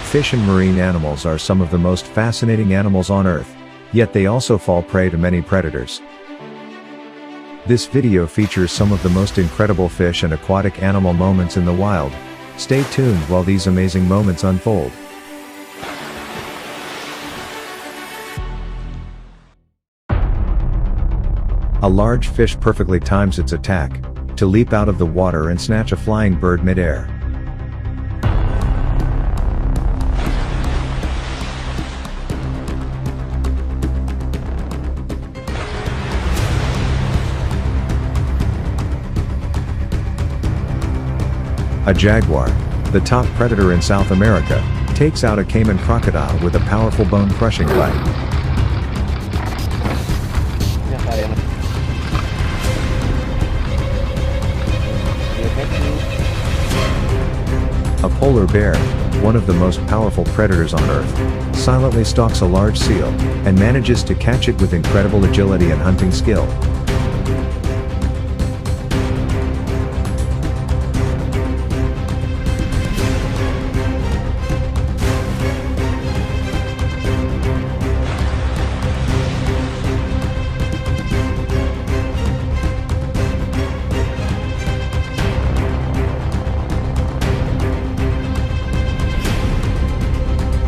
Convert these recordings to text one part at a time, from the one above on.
Fish and marine animals are some of the most fascinating animals on Earth, yet they also fall prey to many predators. This video features some of the most incredible fish and aquatic animal moments in the wild. Stay tuned while these amazing moments unfold. A large fish perfectly times its attack to leap out of the water and snatch a flying bird mid-air. A jaguar, the top predator in South America, takes out a caiman crocodile with a powerful bone-crushing bite. A polar bear, one of the most powerful predators on Earth, silently stalks a large seal, and manages to catch it with incredible agility and hunting skill.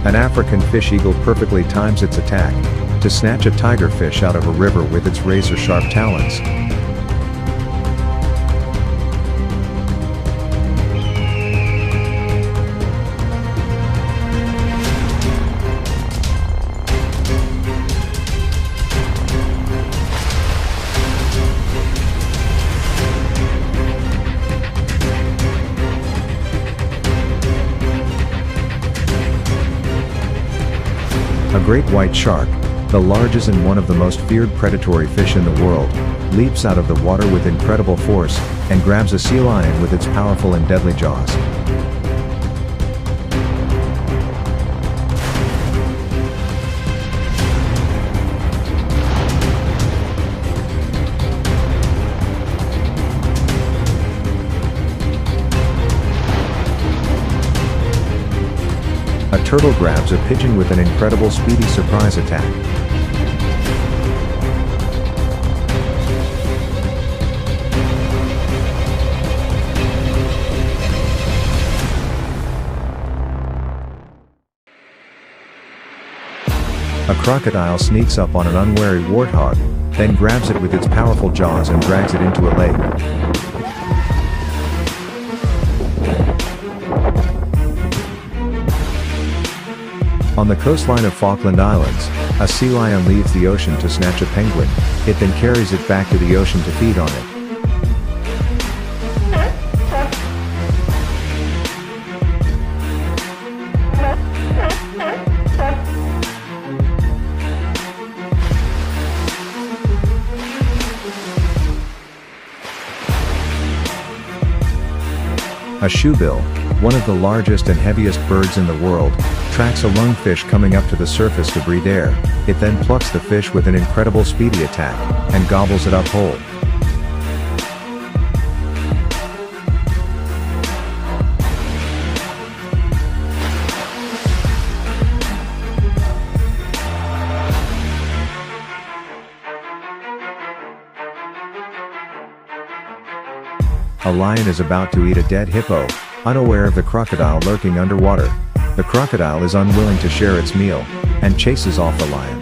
An African fish eagle perfectly times its attack to snatch a tigerfish out of a river with its razor-sharp talons. A great white shark, the largest and one of the most feared predatory fish in the world, leaps out of the water with incredible force, and grabs a sea lion with its powerful and deadly jaws. A turtle grabs a pigeon with an incredible speedy surprise attack. A crocodile sneaks up on an unwary warthog, then grabs it with its powerful jaws and drags it into a lake. On the coastline of Falkland Islands, a sea lion leaves the ocean to snatch a penguin. It then carries it back to the ocean to feed on it. A shoebill, one of the largest and heaviest birds in the world, tracks a lungfish coming up to the surface to breathe air. It then plucks the fish with an incredible speedy attack, and gobbles it up whole. A lion is about to eat a dead hippo, unaware of the crocodile lurking underwater. The crocodile is unwilling to share its meal, and chases off the lion.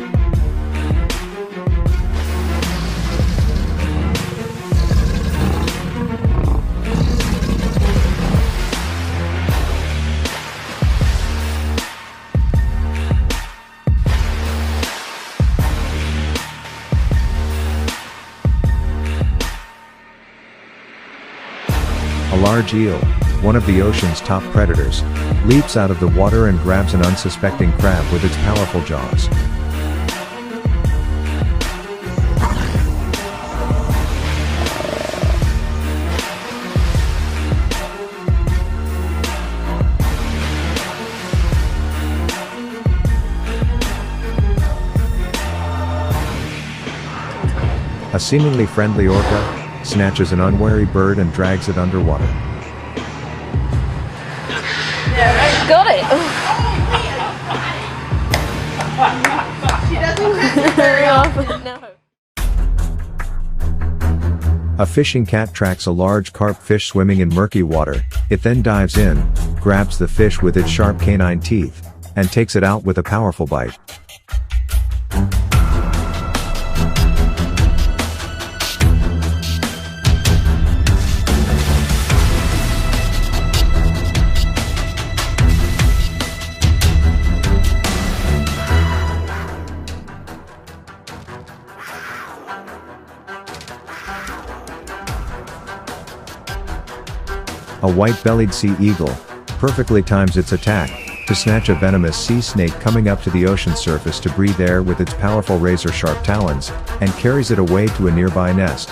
A large eel, one of the ocean's top predators, leaps out of the water and grabs an unsuspecting crab with its powerful jaws. A seemingly friendly orca snatches an unwary bird and drags it underwater. Got it! She doesn't catch it very often. No. A fishing cat tracks a large carp fish swimming in murky water. It then dives in, grabs the fish with its sharp canine teeth, and takes it out with a powerful bite. A white-bellied sea eagle perfectly times its attack to snatch a venomous sea snake coming up to the ocean surface to breathe air with its powerful razor-sharp talons, and carries it away to a nearby nest.